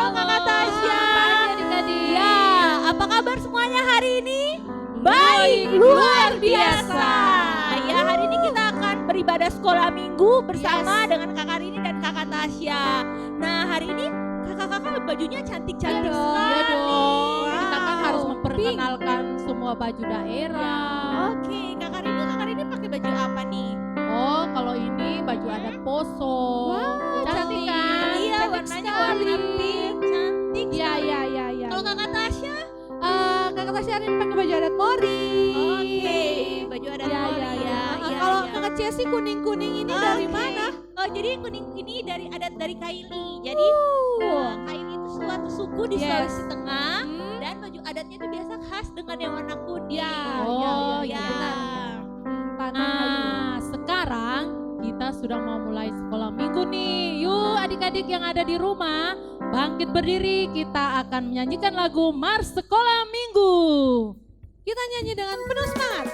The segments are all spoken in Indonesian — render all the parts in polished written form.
Kakak Tasya. Pagi adik-adik. Ya, apa kabar semuanya hari ini? Baik, luar biasa. Ya, hari ini kita akan beribadah sekolah minggu bersama dengan Kakak Rini dan Kakak Tasya. Nah, hari ini kakak-kakak bajunya cantik-cantik sekali. Iya dong. Kita kan Wow. harus memperkenalkan semua baju daerah. Oke, Kakak Rini pakai baju apa nih? Oh, kalau ini baju adat Poso. Wow, Cantik kan? Iya, Cantik warnanya sekali. warna pink, cantik. Iya, iya, iya, iya. Kalau Kakak Tasya? Kakak Tasya hari ini pakai baju adat Mori. Oke, baju adat Iya, Mori iya, iya. Iya, Kalau iya. Kakak Cesi kuning-kuning ini dari Oke. mana? Oh, jadi kuning ini dari adat dari Kaili. Jadi Kaili itu suatu suku di Yes. Sulawesi Tengah Hmm. dan baju adatnya itu biasa khas dengan yang warna kuning. Ya, Oh, ya, ya. benar. Nah, sekarang kita sudah mau mulai sekolah minggu nih. Yuk adik-adik yang ada di rumah, bangkit berdiri, kita akan menyanyikan lagu Mars Sekolah Minggu. Kita nyanyi dengan penuh semangat.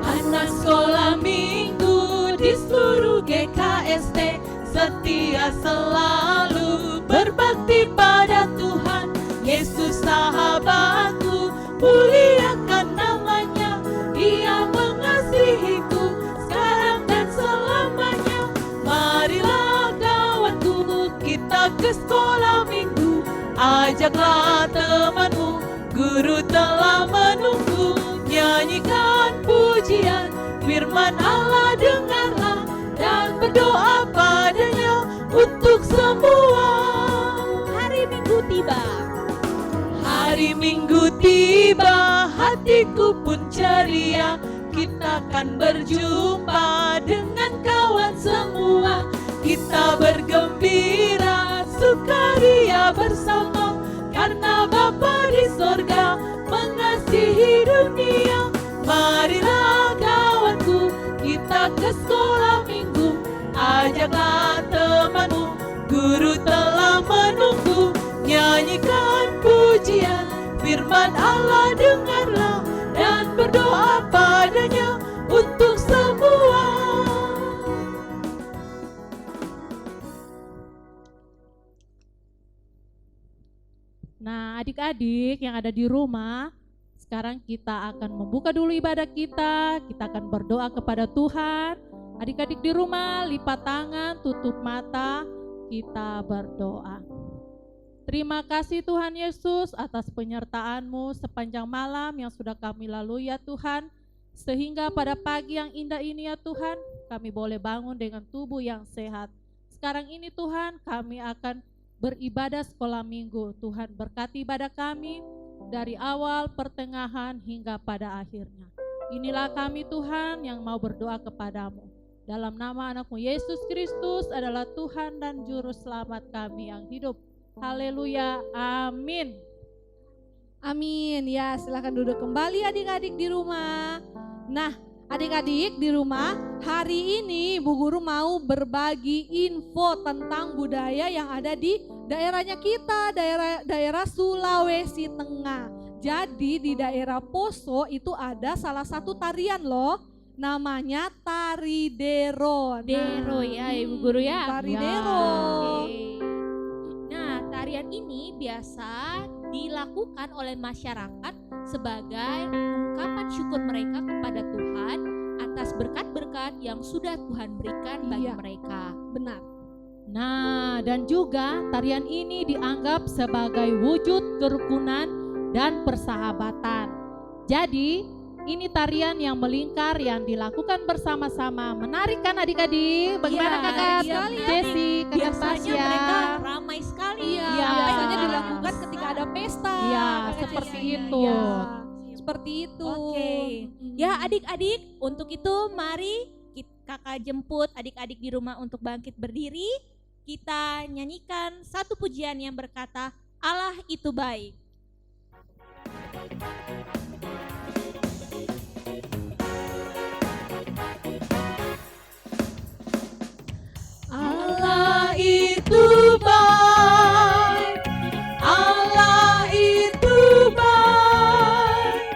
Anak sekolah minggu di seluruh GKSD setia selalu berbakti pada Tuhan. Yesus sahabatku, muliakan namanya. Dia mengasihiku sekarang dan selamanya. Marilah kawanku, kita ke sekolah minggu. Ajaklah temanmu, guru telah menunggu. Nyanyikan pujian, firman Allah dengarlah, dan berdoa padanya untuk semua. Hari Minggu tiba. Hari Minggu tiba, hatiku pun ceria. Kita akan berjumpa dengan kawan semua. Kita bergembira, sukaria bersama, karena Bapa di sorga mengasihi dunia. Marilah kawanku, kita ke sekolah minggu. Ajaklah temanmu, guru telah menunggu. Nyanyikan pujian, firman Allah dengarlah, dan berdoa padanya untuk semua. Nah, adik-adik yang ada di rumah, sekarang kita akan membuka dulu ibadah kita akan berdoa kepada Tuhan. Adik-adik di rumah, lipat tangan, tutup mata, kita berdoa. Terima kasih Tuhan Yesus atas penyertaan-Mu sepanjang malam yang sudah kami lalui ya Tuhan. Sehingga pada pagi yang indah ini ya Tuhan, kami boleh bangun dengan tubuh yang sehat. Sekarang ini Tuhan, kami akan beribadah sekolah minggu. Tuhan berkati ibadah kami dari awal, pertengahan, hingga pada akhirnya. Inilah kami Tuhan yang mau berdoa kepadamu. Dalam nama anakmu Yesus Kristus adalah Tuhan dan Juru Selamat kami yang hidup. Haleluya, amin. Amin. Ya, silakan duduk kembali adik-adik di rumah. Nah, adik-adik di rumah, hari ini Bu Guru mau berbagi info tentang budaya yang ada di daerahnya kita, daerah Sulawesi Tengah. Jadi di daerah Poso itu ada salah satu tarian loh, namanya tari dero. Dero ya Ibu Guru ya. Tari Ya. dero. Oke. Nah, tarian ini biasa dilakukan oleh masyarakat sebagai ungkapan syukur mereka kepada Tuhan atas berkat-berkat yang sudah Tuhan berikan bagi Iya. mereka. Benar. Nah, dan juga tarian ini dianggap sebagai wujud kerukunan dan persahabatan. Jadi, ini tarian yang melingkar yang dilakukan bersama-sama. Menarik kan adik-adik? Bagaimana Iya, kakak iya, Jessy, kakak Biasanya Tasya? mereka ramai sekali. Iya, Iya. biasanya dilakukan ketika ada pesta. Iya, Kakak seperti Cesi. itu. Iya, seperti itu. Oke. Ya adik-adik, untuk itu mari kakak jemput adik-adik di rumah untuk bangkit berdiri. Kita nyanyikan satu pujian yang berkata, Allah itu baik. Allah itu baik, Allah itu baik,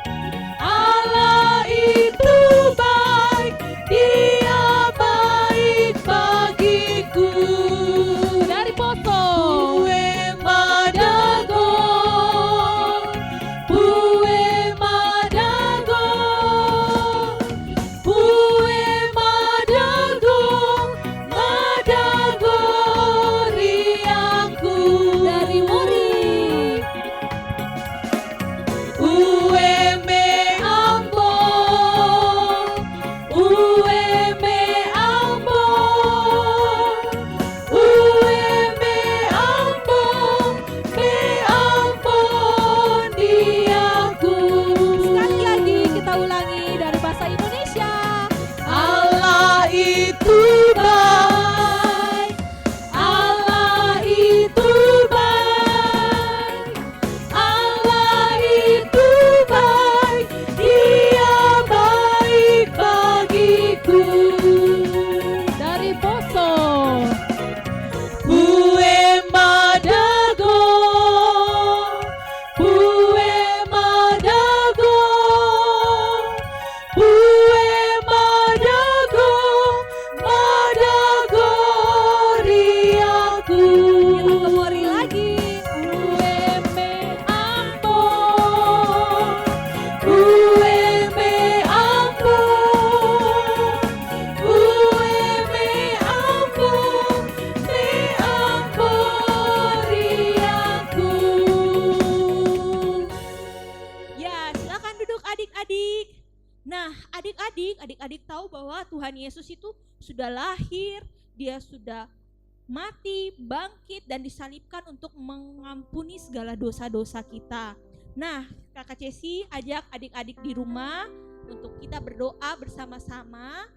Silakan duduk adik-adik. Nah, adik-adik tahu bahwa Tuhan Yesus itu sudah lahir, dia sudah mati, bangkit, dan disalibkan untuk mengampuni segala dosa-dosa kita. Nah, Kakak Cesi ajak adik-adik di rumah untuk kita berdoa bersama-sama,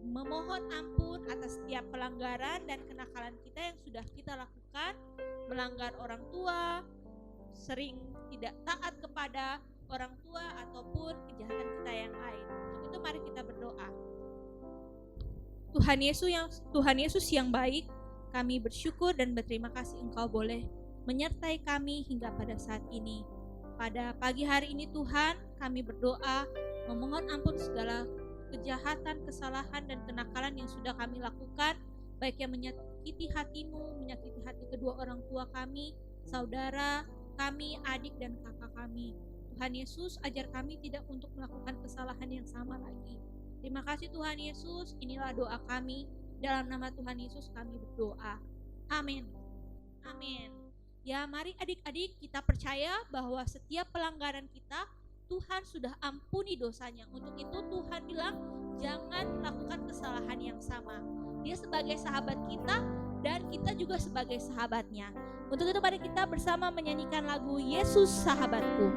memohon ampun atas setiap pelanggaran dan kenakalan kita yang sudah kita lakukan, melanggar orang tua, sering tidak taat kepada orang tua ataupun kejahatan kita yang lain. Untuk itu mari kita berdoa. Tuhan Yesus yang baik, kami bersyukur dan berterima kasih Engkau boleh menyertai kami hingga pada saat ini. Pada pagi hari ini Tuhan, kami berdoa memohon ampun segala kejahatan, kesalahan, dan kenakalan yang sudah kami lakukan, baik yang menyakiti hati-Mu, menyakiti hati kedua orang tua kami, saudara kami, adik dan kakak kami. Tuhan Yesus, ajar kami tidak untuk melakukan kesalahan yang sama lagi. Terima kasih Tuhan Yesus, inilah doa kami. Dalam nama Tuhan Yesus kami berdoa. Amin. Amin. Ya, mari adik-adik kita percaya bahwa setiap pelanggaran kita, Tuhan sudah ampuni dosanya. Untuk itu Tuhan bilang, jangan lakukan kesalahan yang sama. Dia sebagai sahabat kita dan kita juga sebagai sahabatnya. Untuk itu mari kita bersama menyanyikan lagu Yesus Sahabatku.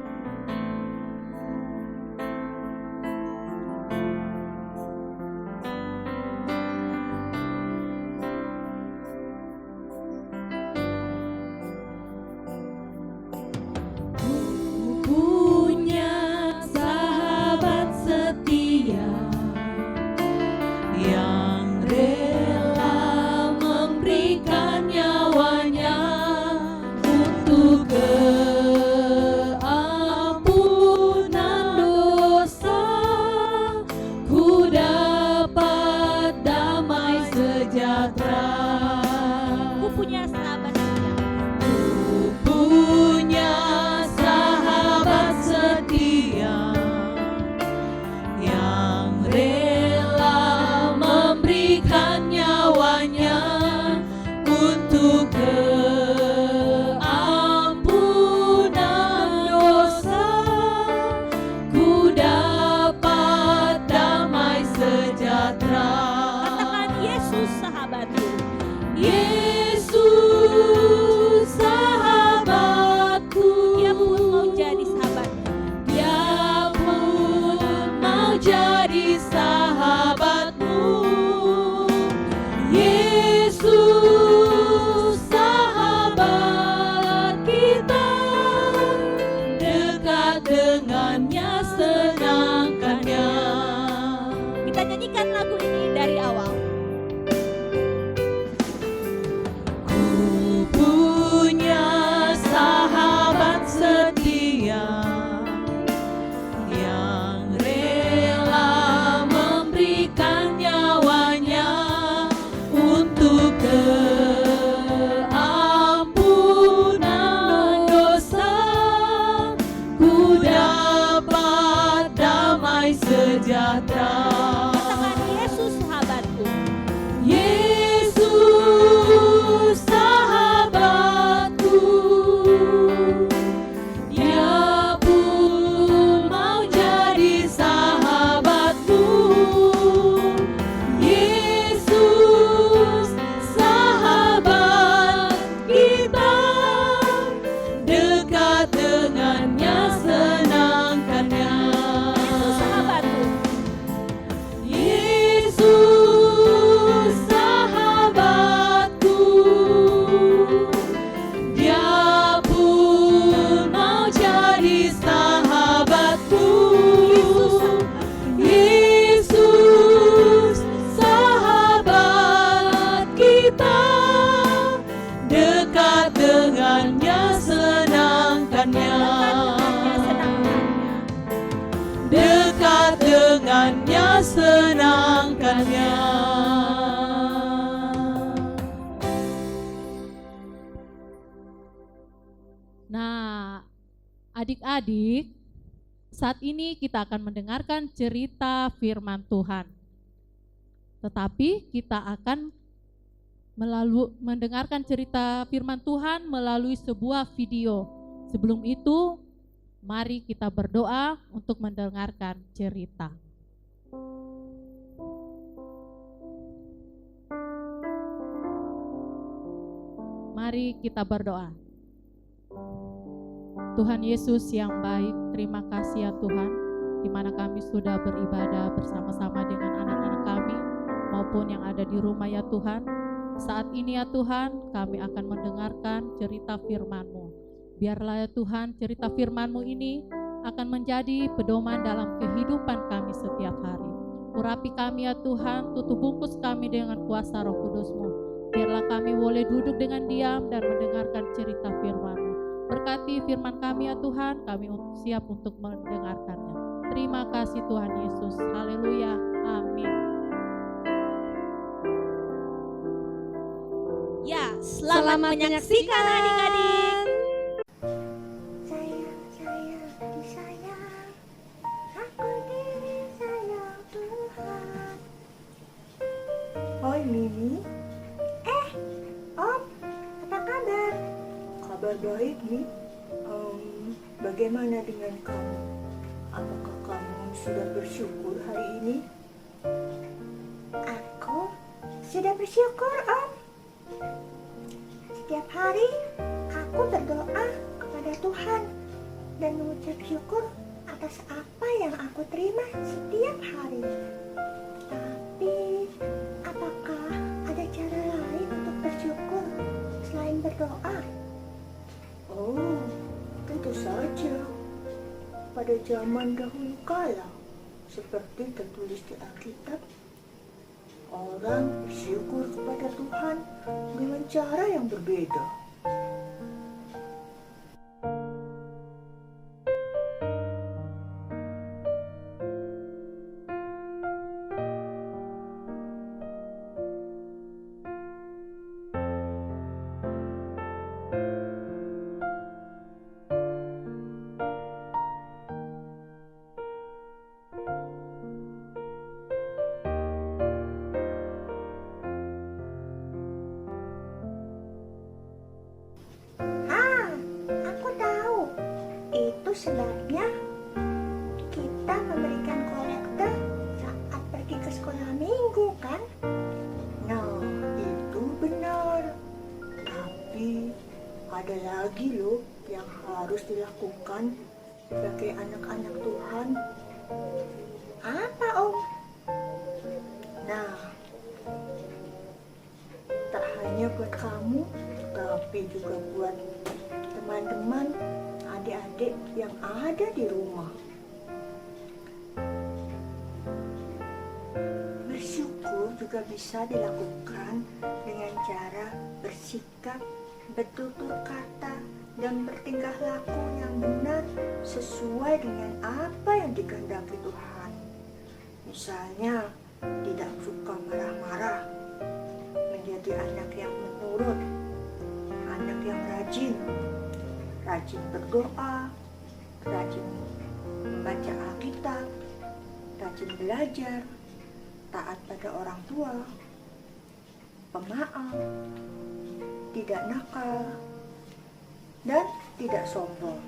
Senangkannya. Nah, adik-adik, saat ini kita akan mendengarkan cerita firman Tuhan. Tetapi kita akan mendengarkan cerita firman Tuhan melalui sebuah video. Sebelum itu, Mari kita berdoa untuk mendengarkan cerita. Mari kita berdoa. Tuhan Yesus yang baik, terima kasih ya Tuhan, di mana kami sudah beribadah bersama-sama dengan anak-anak kami maupun yang ada di rumah ya Tuhan. Saat ini ya Tuhan, kami akan mendengarkan cerita firman-Mu. Biarlah ya Tuhan, cerita firman-Mu ini akan menjadi pedoman dalam kehidupan kami setiap hari. Urapi kami ya Tuhan, tutup bungkus kami dengan kuasa Roh Kudus-Mu. Biarlah kami boleh duduk dengan diam dan mendengarkan cerita firman-Mu. Berkati firman kami ya Tuhan, kami siap untuk mendengarkannya. Terima kasih Tuhan Yesus. Haleluya. Amin. Ya, selamat menyaksikan adik-adik. Sayang, sayang, disayang, aku disayang Tuhan. Hai Mimi. Om, apa kabar? Kabar baik nih. Bagaimana dengan kamu? Apakah kamu sudah bersyukur hari ini? Aku sudah bersyukur, Om. Setiap hari aku berdoa kepada Tuhan dan mengucap syukur atas apa yang aku terima setiap hari. Tapi, apakah ada cara lain untuk bersyukur selain berdoa? Oh, tentu saja. Pada zaman dahulu kala, seperti tertulis di Alkitab, orang bersyukur kepada Tuhan dengan cara yang berbeda. Aku tahu. Itu sebabnya kita memberikan kolekte saat pergi ke sekolah minggu, kan? Nah, itu benar. Tapi ada lagi loh yang harus dilakukan sebagai anak-anak Tuhan. Apa, Om? Nah, tak hanya buat kamu, tapi juga buat teman-teman, adik-adik yang ada di rumah. Bersyukur juga bisa dilakukan dengan cara bersikap, bertutur kata, dan bertingkah laku yang benar sesuai dengan apa yang dikehendaki Tuhan. Misalnya, tidak suka marah-marah, menjadi anak yang menurut, anak yang rajin berdoa, rajin membaca Alkitab, rajin belajar, taat pada orang tua, pemaaf, tidak nakal, dan tidak sombong.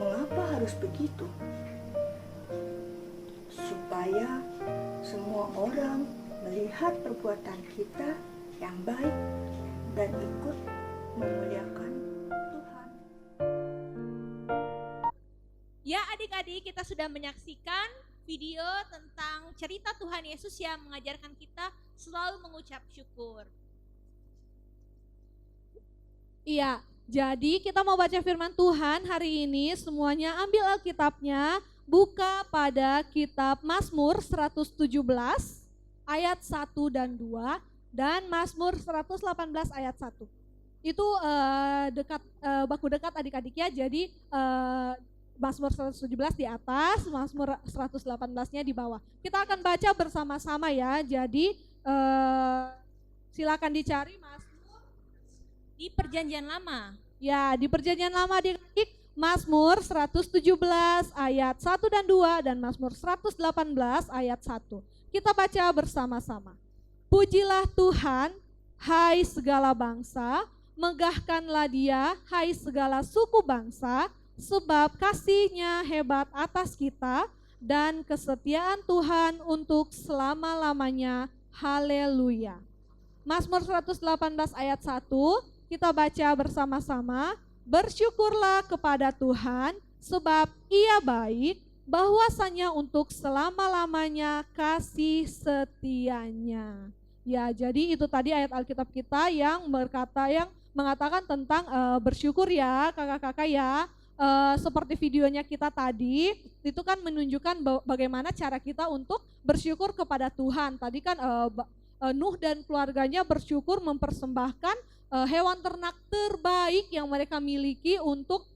Mengapa harus begitu? Supaya semua orang melihat perbuatan kita yang baik dan ikut memuliakan Tuhan. Ya adik-adik, kita sudah menyaksikan video tentang cerita Tuhan Yesus yang mengajarkan kita selalu mengucap syukur. Iya, jadi kita mau baca firman Tuhan hari ini. Semuanya ambil Alkitabnya, buka pada kitab Mazmur 117 ayat 1 dan 2 dan Mazmur 118 ayat 1. Itu baku dekat adik-adik ya. Jadi Mazmur 117 di atas, Mazmur 118-nya di bawah. Kita akan baca bersama-sama ya. Jadi silakan dicari Mazmur Di Perjanjian Lama. ya, di Perjanjian Lama adik-adik, Mazmur 117 ayat 1 dan 2 dan Mazmur 118 ayat 1. Kita baca bersama-sama. Pujilah Tuhan, hai segala bangsa, megahkanlah dia, hai segala suku bangsa, sebab kasih-Nya hebat atas kita dan kesetiaan Tuhan untuk selama-lamanya. Haleluya. Mazmur 118 ayat 1, kita baca bersama-sama. Bersyukurlah kepada Tuhan, sebab Ia baik, bahwasanya untuk selama-lamanya kasih setianya. Ya, jadi itu tadi ayat Alkitab kita yang mengatakan tentang bersyukur ya kakak-kakak ya. Seperti videonya kita tadi, itu kan menunjukkan bagaimana cara kita untuk bersyukur kepada Tuhan. Tadi kan Nuh dan keluarganya bersyukur mempersembahkan hewan ternak terbaik yang mereka miliki untuk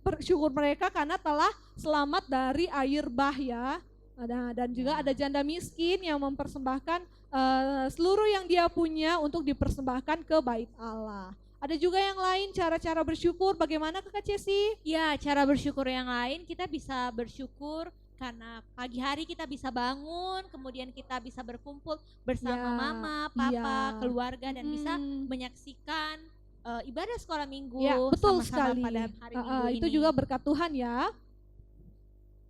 bersyukur mereka karena telah selamat dari air bah ya. Dan juga ada janda miskin yang mempersembahkan seluruh yang dia punya untuk dipersembahkan ke bait Allah. Ada juga yang lain cara-cara bersyukur, bagaimana Kakak Cesi? Ya, cara bersyukur yang lain kita bisa bersyukur karena pagi hari kita bisa bangun, kemudian kita bisa berkumpul bersama Ya, mama, papa, iya. keluarga dan bisa menyaksikan ibadah sekolah minggu Ya, betul sama-sama sekali. pada hari minggu ini. Itu juga berkat Tuhan ya.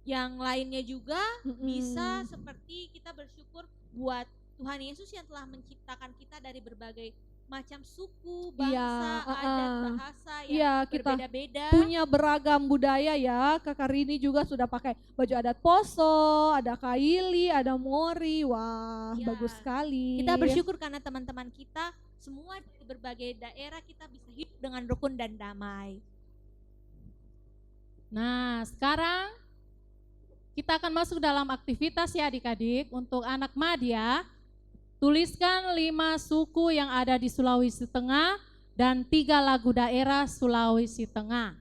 Yang lainnya juga bisa seperti kita bersyukur buat Tuhan Yesus yang telah menciptakan kita dari berbagai macam suku, bangsa, adat, bahasa yang Iya, kita berbeda-beda. punya beragam budaya ya. Kakak Rini juga sudah pakai baju adat Poso, ada Kaili, ada Mori. Wah, Ya, bagus sekali. Kita bersyukur karena teman-teman kita semua dari berbagai daerah kita bisa hidup dengan rukun dan damai. Nah, sekarang kita akan masuk dalam aktivitas ya adik-adik. Untuk anak Madya, tuliskan 5 suku yang ada di Sulawesi Tengah dan 3 lagu daerah Sulawesi Tengah.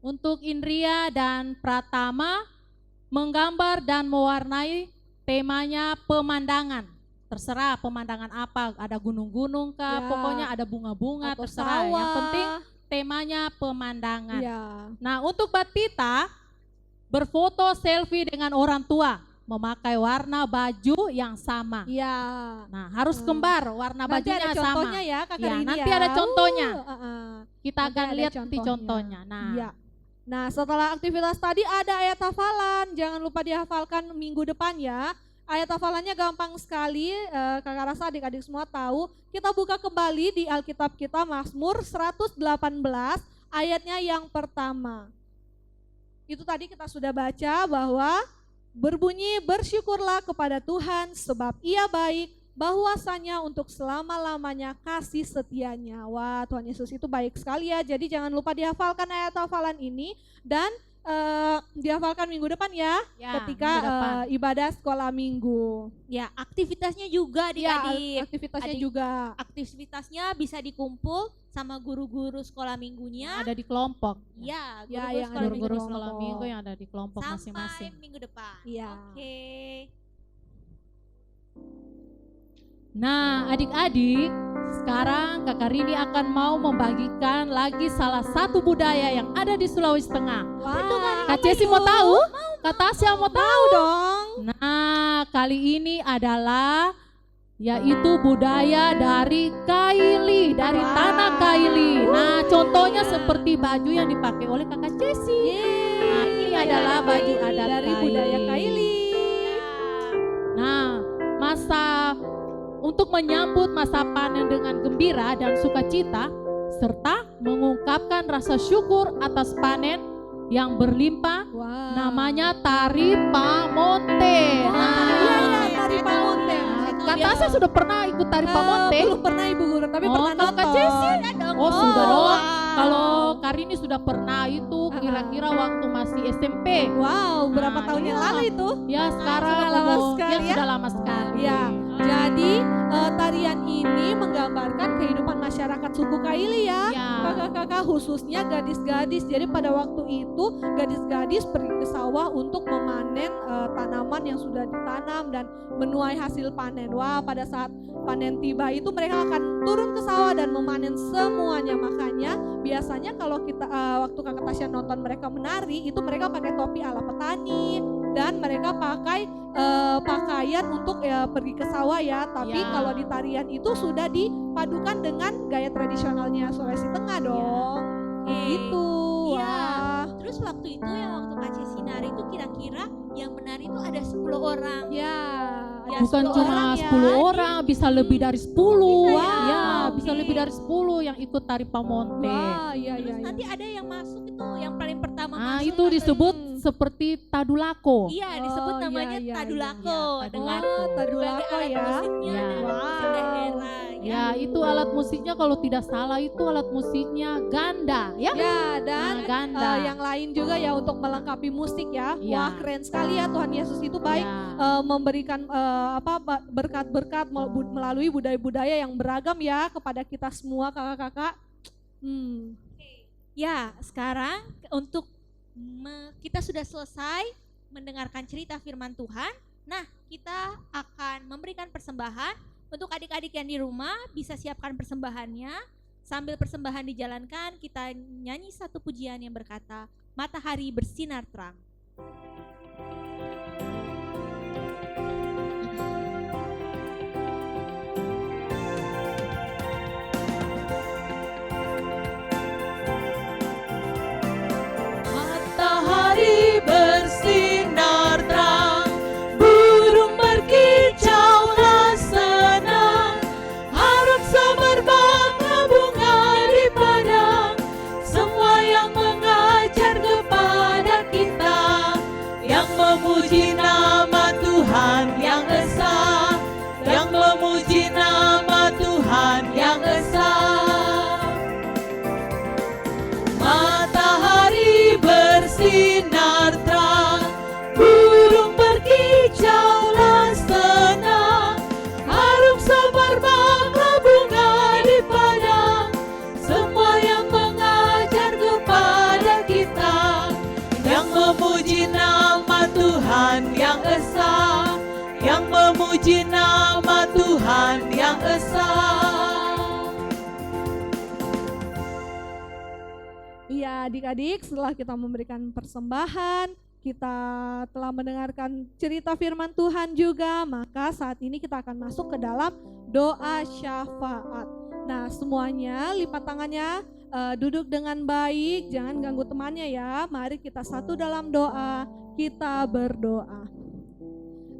Untuk Indria dan Pratama, menggambar dan mewarnai temanya pemandangan. Terserah pemandangan apa, ada gunung-gunung kah, Ya. pokoknya ada bunga-bunga, Atau terserah. Yang sawah. penting temanya pemandangan. Ya. Nah, untuk Batita, berfoto selfie dengan orang tua, memakai warna baju yang sama. Iya. Nah, harus kembar, warna Nanti bajunya ada sama. contohnya ya Kakak Ya, Rini nanti ya. ada contohnya. Kita Nanti akan ada lihat nanti contohnya. contohnya. Nah, Iya. Nah, setelah aktivitas tadi ada ayat hafalan. Jangan lupa dihafalkan minggu depan ya. Ayat hafalannya gampang sekali. Kakak rasa adik-adik semua tahu. Kita buka kembali di Alkitab kita Mazmur 118 ayatnya yang pertama. Itu tadi kita sudah baca bahwa berbunyi bersyukurlah kepada Tuhan sebab Ia baik, bahwasanya untuk selama-lamanya kasih setianya. Wah, Tuhan Yesus itu baik sekali ya. Jadi jangan lupa dihafalkan ayat hafalan ini dan dihafalkan minggu depan ya, ya, ketika minggu depan. ibadah sekolah minggu. Ya, aktivitasnya juga Ya, adik-adik. aktivitasnya Adik- juga. Aktivitasnya bisa dikumpul sama guru-guru sekolah minggunya. Ada di kelompok. Ya, Ya, guru-guru yang sekolah ada di minggu Guru-guru kelompok. sekolah minggu yang ada di kelompok sampai masing-masing. minggu depan. Iya. Oke. Nah, adik-adik, sekarang Kakak Rini akan mau membagikan lagi salah satu budaya yang ada di Sulawesi Tengah. Wah, Kak Cesi mau tahu? Kak Tasya mau tahu? dong. Nah, kali ini adalah yaitu budaya dari Kaili, dari Wow. tanah Kaili. Nah, contohnya seperti baju yang dipakai oleh Kakak Cesi. Nah, ini adalah baju adat dari budaya Kaili. Nah, untuk menyambut masa panen dengan gembira dan sukacita, serta mengungkapkan rasa syukur atas panen yang berlimpah, Wow. namanya Tari Pamonte. Iya, Tari Pamonte. Kak Tasya sudah pernah ikut Tari Pamonte? Belum pernah Ibu Guru, tapi Oh, pernah kalau Kak nonton. Cesi? Oh, sudah dong. wow. Kalau Karini sudah pernah itu kira-kira waktu masih SMP. Wow, berapa Nah, tahun yang iya. lalu itu? Ya sekarang sudah lama sekali ya ya. sudah lama sekali. Ya, jadi tarian ini menggambarkan kehidupan masyarakat suku Kaili ya. Ya. Kakak-kakak khususnya gadis-gadis. Jadi pada waktu itu gadis-gadis pergi ke sawah untuk memanen tanaman yang sudah ditanam dan menuai hasil panen. Wah, pada saat panen tiba itu mereka akan turun ke sawah dan memanen semuanya. Makanya biasanya kalau kita waktu Kakak Tasya nonton mereka menari itu mereka pakai topi ala petani. dan mereka pakai pakaian untuk pergi ke sawah ya. Tapi Ya. kalau di tarian itu sudah dipadukan dengan gaya tradisionalnya Sulawesi Tengah dong. Gitu. Iya. Wah. Terus waktu itu waktu Kak Cesi nari itu kira-kira yang menari itu ada 10 orang. Ya. Ya, Bukan 10 cuma orang ya. 10 orang, bisa lebih dari 10. Bisa ya? Ya, Oke. bisa lebih dari 10 yang ikut tari pamonte. Wah, iya Terus iya. nanti ada yang masuk itu yang paling pertama Ah, masuk. itu disebut seperti tadulako. Iya, disebut Oh, iya, namanya iya, tadulako iya. dengan Oh, berbagai tadulako alat ya. musiknya Ya. dan musik daerah. Ya, itu alat musiknya kalau tidak salah itu alat musiknya ganda, ya? Ya, dan Ganda. yang lain juga ya untuk melengkapi musik ya. Ya. Wah, keren sekali ya, Tuhan Yesus itu baik Ya. memberikan berkat-berkat melalui budaya-budaya yang beragam ya kepada kita semua kakak-kakak. Ya, sekarang untuk kita sudah selesai mendengarkan cerita firman Tuhan. Nah, kita akan memberikan persembahan. Untuk adik-adik yang di rumah bisa siapkan persembahannya. Sambil persembahan dijalankan, kita nyanyi satu pujian yang berkata, Matahari bersinar terang. Matahari bersinar terang, burung berkicaulah senang, harap semerbaklah bunga di padang, semua yang mengajar kepada kita, yang memuji nama Tuhan yang esa, yang memuji nama Tuhan yang esa. Matahari bersinar terang, burung berkicaulah senang, harum semerbaklah bunga di padang, semua yang mengajar kepada kita, yang memuji nama Tuhan yang esa, yang memuji nama Tuhan yang esa. Iya adik-adik, setelah kita memberikan persembahan, kita telah mendengarkan cerita firman Tuhan juga, maka saat ini kita akan masuk ke dalam doa syafaat. Nah semuanya lipat tangannya, duduk dengan baik, jangan ganggu temannya ya. Mari kita satu dalam doa, kita berdoa.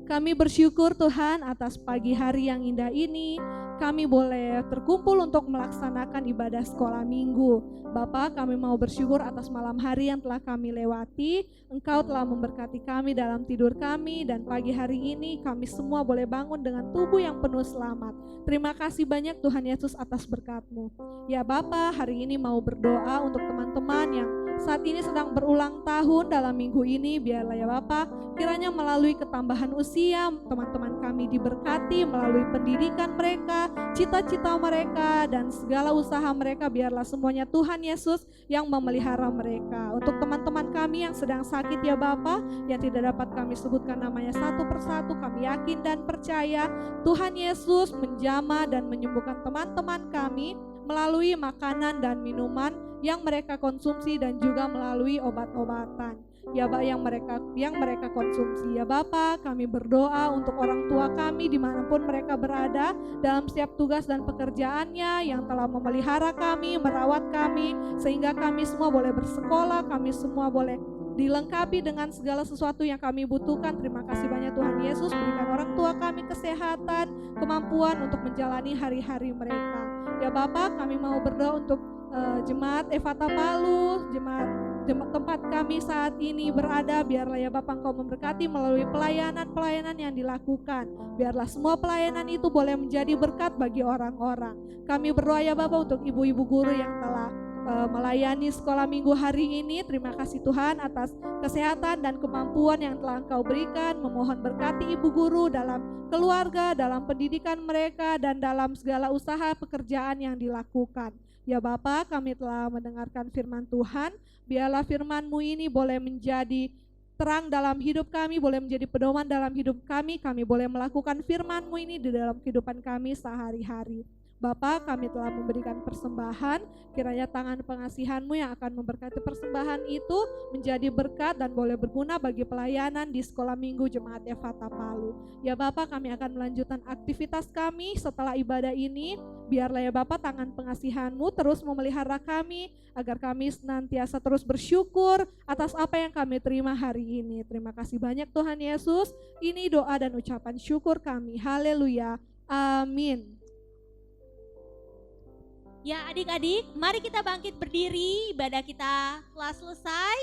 Kami bersyukur Tuhan atas pagi hari yang indah ini. Kami boleh terkumpul untuk melaksanakan ibadah sekolah minggu. Bapak, kami mau bersyukur atas malam hari yang telah kami lewati. Engkau telah memberkati kami dalam tidur kami, dan pagi hari ini kami semua boleh bangun dengan tubuh yang penuh selamat. Terima kasih banyak Tuhan Yesus atas berkat-Mu. Ya Bapak, hari ini mau berdoa untuk teman-teman yang saat ini sedang berulang tahun dalam minggu ini. Biarlah ya Bapak, kiranya melalui ketambahan usia teman-teman kami diberkati melalui pendidikan mereka, cita-cita mereka, dan segala usaha mereka. Biarlah semuanya Tuhan Yesus yang memelihara mereka. Untuk teman-teman kami yang sedang sakit ya Bapak, yang tidak dapat kami sebutkan namanya satu persatu, kami yakin dan percaya Tuhan Yesus menjamah dan menyembuhkan teman-teman kami melalui makanan dan minuman yang mereka konsumsi, dan juga melalui obat-obatan ya Pak yang mereka konsumsi. Ya Bapak, kami berdoa untuk orang tua kami dimanapun mereka berada dalam setiap tugas dan pekerjaannya yang telah memelihara kami, merawat kami, sehingga kami semua boleh bersekolah, kami semua boleh dilengkapi dengan segala sesuatu yang kami butuhkan. Terima kasih banyak Tuhan Yesus, berikan orang tua kami kesehatan, kemampuan untuk menjalani hari-hari mereka. Ya Bapak, kami mau berdoa untuk jemaat Efata Palu, jemaat tempat kami saat ini berada. Biarlah ya Bapak Engkau memberkati melalui pelayanan-pelayanan yang dilakukan. Biarlah semua pelayanan itu boleh menjadi berkat bagi orang-orang. Kami berdoa ya Bapak untuk ibu-ibu guru yang telah melayani sekolah minggu hari ini. Terima kasih Tuhan atas kesehatan dan kemampuan yang telah Engkau berikan. Memohon berkati ibu guru dalam keluarga, dalam pendidikan mereka, dan dalam segala usaha pekerjaan yang dilakukan. Ya Bapa, kami telah mendengarkan firman Tuhan. Biarlah firman-Mu ini boleh menjadi terang dalam hidup kami, boleh menjadi pedoman dalam hidup kami. Kami boleh melakukan firman-Mu ini di dalam kehidupan kami sehari-hari. Bapa, kami telah memberikan persembahan, kiranya tangan pengasihan-Mu yang akan memberkati persembahan itu menjadi berkat dan boleh berguna bagi pelayanan di sekolah minggu Jemaat Efata Palu. Ya Bapa, kami akan melanjutkan aktivitas kami setelah ibadah ini. Biarlah ya Bapa, tangan pengasihan-Mu terus memelihara kami, agar kami senantiasa terus bersyukur atas apa yang kami terima hari ini. Terima kasih banyak Tuhan Yesus. Ini doa dan ucapan syukur kami. Haleluya. Amin. Ya adik-adik, mari kita bangkit berdiri, ibadah kita telah selesai.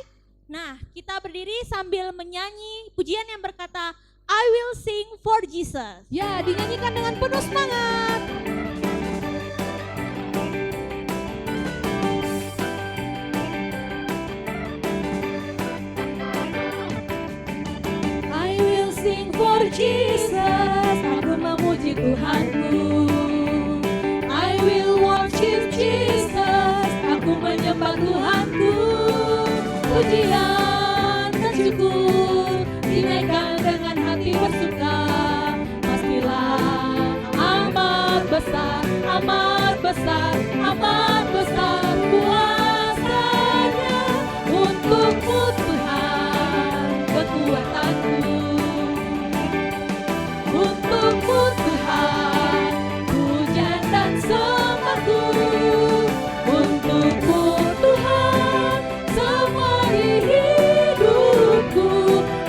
Nah, kita berdiri sambil menyanyi pujian yang berkata, I will sing for Jesus. Ya, dinyanyikan dengan penuh semangat. I will sing for Jesus, aku memuji Tuhanku. I will worship Jesus, aku menyembah Tuhanku. Pujian dan syukur dinaikkan dengan hati bersuka. Pastilah amat besar, amat besar, amat besar kuasa-Nya. Untukmu Tuhan kekuatanku, untukmu Tuhan pujian dan sembahku. Untukmu Tuhan semua di hidupku.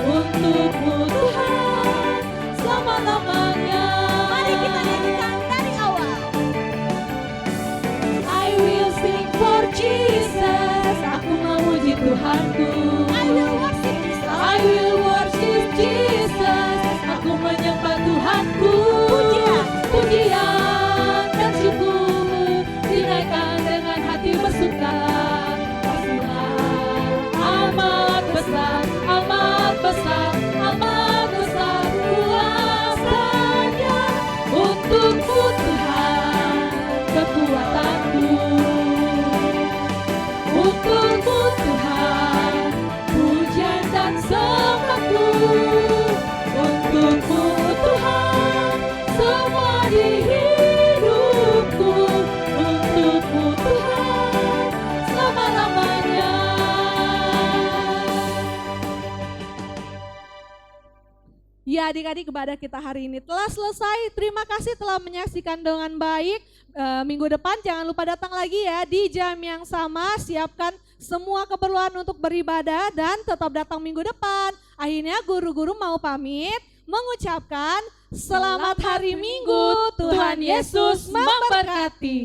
Untukmu Tuhan selama-lamanya. Mari kita nyanyikan dari awal. I will sing for Jesus, aku memuji Tuhanku. I will worship Jesus. I will worship Jesus, aku menyembah Tuhanku. Pujian dan syukur dinaikkan dengan hati bersuka. Pastilah amat besar, amat besar, amat besar kuasa-Nya. Untukmu Tuhan kekuatanku, untukmu Tuhan pujian dan sembahku. Untukmu Tuhan semua di hidupku. Untukmu Tuhan selama-lamanya. Ya adik-adik, ibadah kita hari ini telah selesai. Terima kasih telah menyaksikan dengan baik. Minggu depan jangan lupa datang lagi ya di jam yang sama. Siapkan semua keperluan untuk beribadah dan tetap datang minggu depan. Akhirnya guru-guru mau pamit mengucapkan selamat hari Minggu. Tuhan Yesus memberkati.